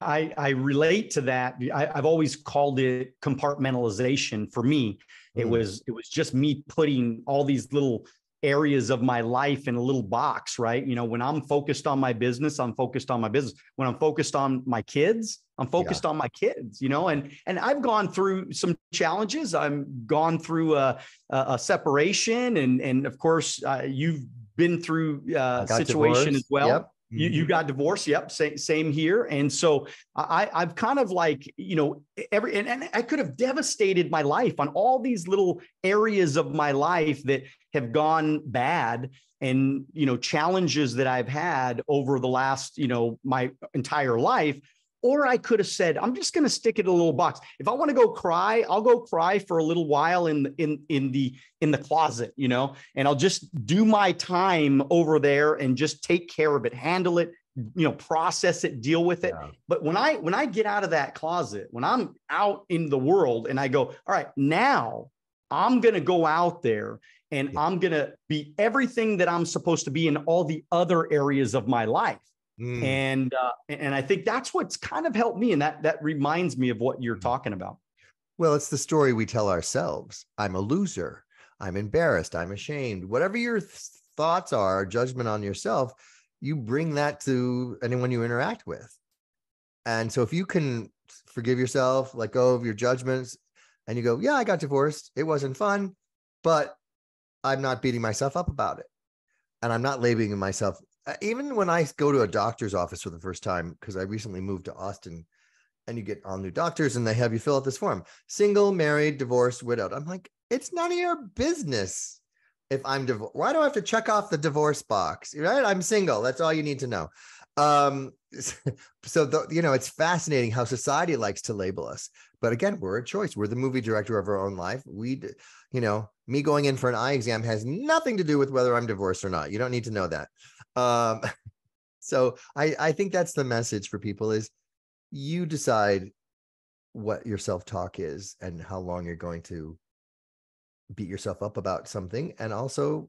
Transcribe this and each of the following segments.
I relate to that. I've always called it compartmentalization. For me, it was just me putting all these little areas of my life in a little box, right? When I'm focused on my business, I'm focused on my business. When I'm focused on my kids, I'm focused on my kids, and I've gone through some challenges. I've gone through a separation, and of course, you've been through a situation divorced as well. Yep. You got divorced. Yep. Same here. And so I've kind of like, and I could have devastated my life on all these little areas of my life that have gone bad, and, challenges that I've had over the last, my entire life. Or I could have said, I'm just going to stick it in a little box. If I want to go cry, I'll go cry for a little while in the closet, and I'll just do my time over there and just take care of it, handle it, process it, deal with it. Yeah. But when I get out of that closet, when I'm out in the world and I go, all right, now I'm going to go out there and I'm going to be everything that I'm supposed to be in all the other areas of my life. And I think that's what's kind of helped me. And that reminds me of what you're talking about. Well, it's the story we tell ourselves. I'm a loser. I'm embarrassed. I'm ashamed. Whatever your thoughts are, judgment on yourself, you bring that to anyone you interact with. And so if you can forgive yourself, let go of your judgments, and you go, yeah, I got divorced. It wasn't fun, but I'm not beating myself up about it. And I'm not labeling myself. Even when I go to a doctor's office for the first time, because I recently moved to Austin, and you get all new doctors and they have you fill out this form, single, married, divorced, widowed. I'm like, it's none of your business if I'm divorced. Why do I have to check off the divorce box? Right? I'm single. That's all you need to know. It's fascinating how society likes to label us. But again, we're a choice. We're the movie director of our own life. Me going in for an eye exam has nothing to do with whether I'm divorced or not. You don't need to know that. So I think that's the message for people is you decide what your self-talk is and how long you're going to beat yourself up about something. And also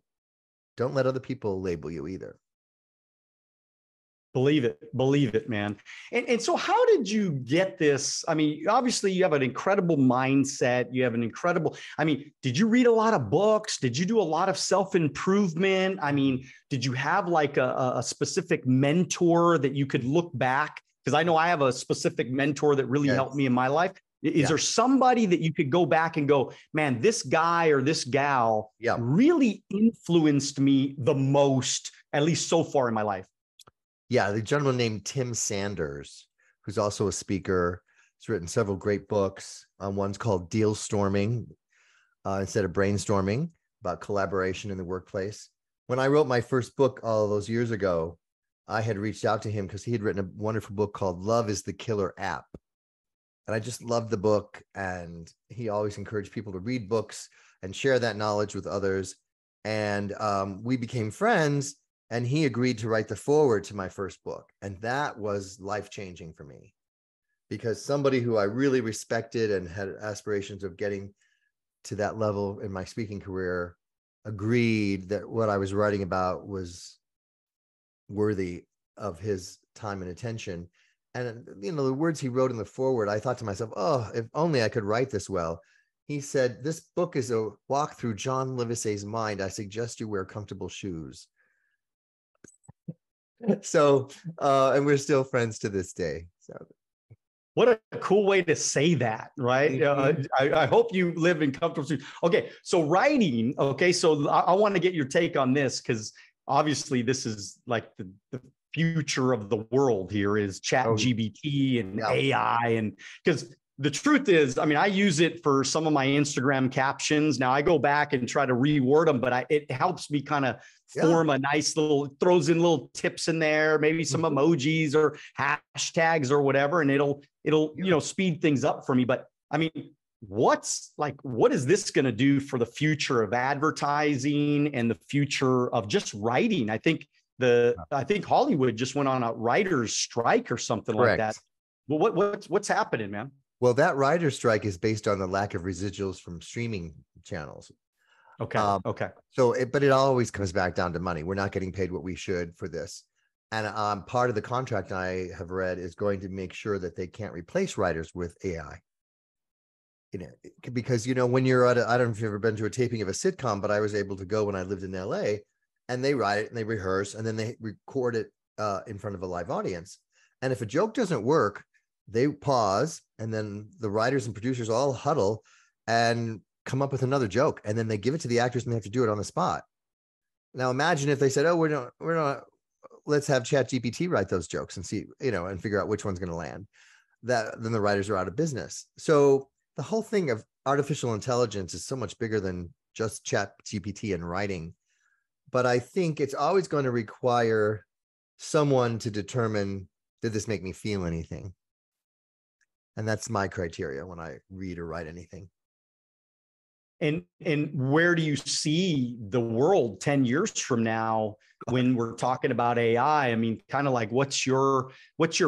don't let other people label you either. Believe it, man. And so how did you get this? I mean, obviously you have an incredible mindset. You have an incredible, did you read a lot of books? Did you do a lot of self-improvement? Did you have like a specific mentor that you could look back? Because I know I have a specific mentor that really helped me in my life. Is there somebody that you could go back and go, man, this guy or this gal really influenced me the most, at least so far in my life? Yeah, the gentleman named Tim Sanders, who's also a speaker. He's written several great books. One's called Deal Storming, instead of brainstorming, about collaboration in the workplace. When I wrote my first book all those years ago, I had reached out to him because he had written a wonderful book called Love is the Killer App. And I just loved the book. And he always encouraged people to read books and share that knowledge with others. And we became friends. And he agreed to write the foreword to my first book. And that was life-changing for me because somebody who I really respected and had aspirations of getting to that level in my speaking career agreed that what I was writing about was worthy of his time and attention. And, the words he wrote in the foreword, I thought to myself, oh, if only I could write this well. He said, this book is a walk through John Livesay's mind. I suggest you wear comfortable shoes. So, and we're still friends to this day. So, what a cool way to say that, right? I hope you live in comfortable shoes. Okay, so writing. Okay, so I want to get your take on this because obviously this is like the future of the world. Here is ChatGPT and AI, and because the truth is, I use it for some of my Instagram captions. Now I go back and try to reword them, but it helps me kind of form a nice little, throws in little tips in there, maybe some emojis or hashtags or whatever. And it'll, speed things up for me. But what is this going to do for the future of advertising and the future of just writing? I think Hollywood just went on a writer's strike or something like that. Well, what's happening, man? Well, that writer's strike is based on the lack of residuals from streaming channels. Okay. So, but it always comes back down to money. We're not getting paid what we should for this. And part of the contract I have read is going to make sure that they can't replace writers with AI. Because, when you're at I don't know if you've ever been to a taping of a sitcom, but I was able to go when I lived in LA, and they write it and they rehearse and then they record it in front of a live audience. And if a joke doesn't work, they pause, and then the writers and producers all huddle and come up with another joke. And then they give it to the actors and they have to do it on the spot. Now imagine if they said, oh, we're not, let's have ChatGPT write those jokes and see, and figure out which one's going to land. Then the writers are out of business. So the whole thing of artificial intelligence is so much bigger than just ChatGPT and writing. But I think it's always going to require someone to determine, did this make me feel anything? And that's my criteria when I read or write anything. And where do you see the world 10 years from now when we're talking about AI? I mean, kind of like, what's your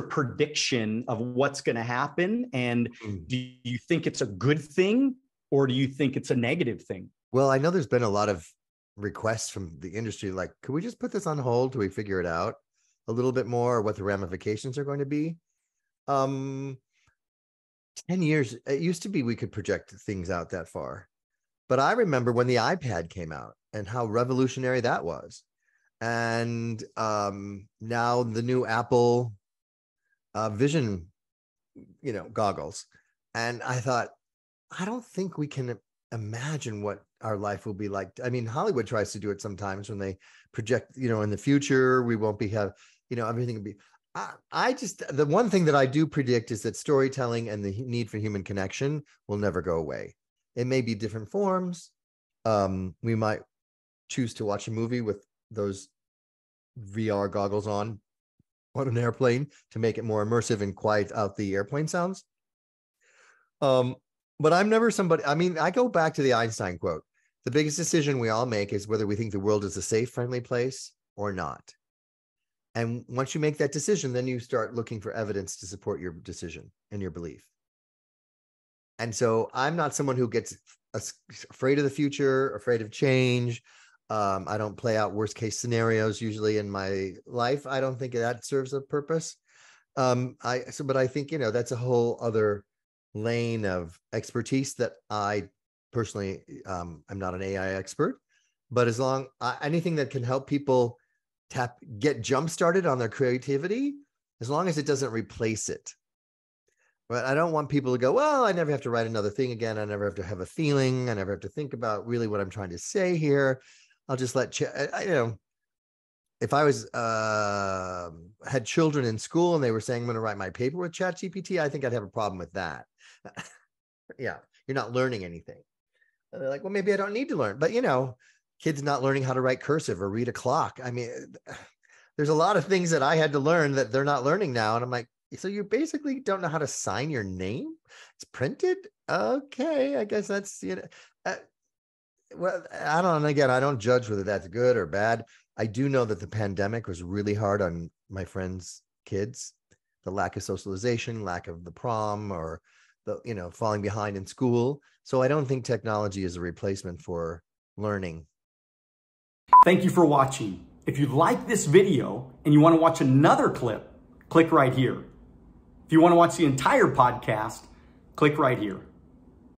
prediction of what's going to happen? And do you think it's a good thing, or do you think it's a negative thing? Well, I know there's been a lot of requests from the industry, like, could we just put this on hold till we figure it out a little bit more, or what the ramifications are going to be? 10 years, it used to be we could project things out that far. But I remember when the iPad came out and how revolutionary that was. And now the new Apple Vision, goggles. And I thought, I don't think we can imagine what our life will be like. I mean, Hollywood tries to do it sometimes when they project, in the future, we won't everything will be. The one thing that I do predict is that storytelling and the need for human connection will never go away. It may be different forms. We might choose to watch a movie with those VR goggles on an airplane to make it more immersive and quiet out the airplane sounds. But I'm never somebody, I go back to the Einstein quote. The biggest decision we all make is whether we think the world is a safe, friendly place or not. And once you make that decision, then you start looking for evidence to support your decision and your belief. And so I'm not someone who gets afraid of the future, afraid of change. I don't play out worst case scenarios usually in my life. I don't think that serves a purpose. But I think, that's a whole other lane of expertise that I personally, I'm not an AI expert, but anything that can help people get jump started on their creativity, as long as it doesn't replace it. But I don't want people to go, well, I never have to write another thing again. I never have to have a feeling. I never have to think about really what I'm trying to say here. I'll just let, if I was, had children in school and they were saying, I'm going to write my paper with ChatGPT, I think I'd have a problem with that. Yeah, you're not learning anything. And they're like, well, maybe I don't need to learn. But, kids not learning how to write cursive or read a clock. I mean, there's a lot of things that I had to learn that they're not learning now. And I'm like, so you basically don't know how to sign your name? It's printed? Okay, I guess that's, well, I don't judge whether that's good or bad. I do know that the pandemic was really hard on my friends' kids. The lack of socialization, lack of the prom, or the, falling behind in school. So I don't think technology is a replacement for learning. Thank you for watching. If you like this video and you want to watch another clip, click right here. If you want to watch the entire podcast, click right here.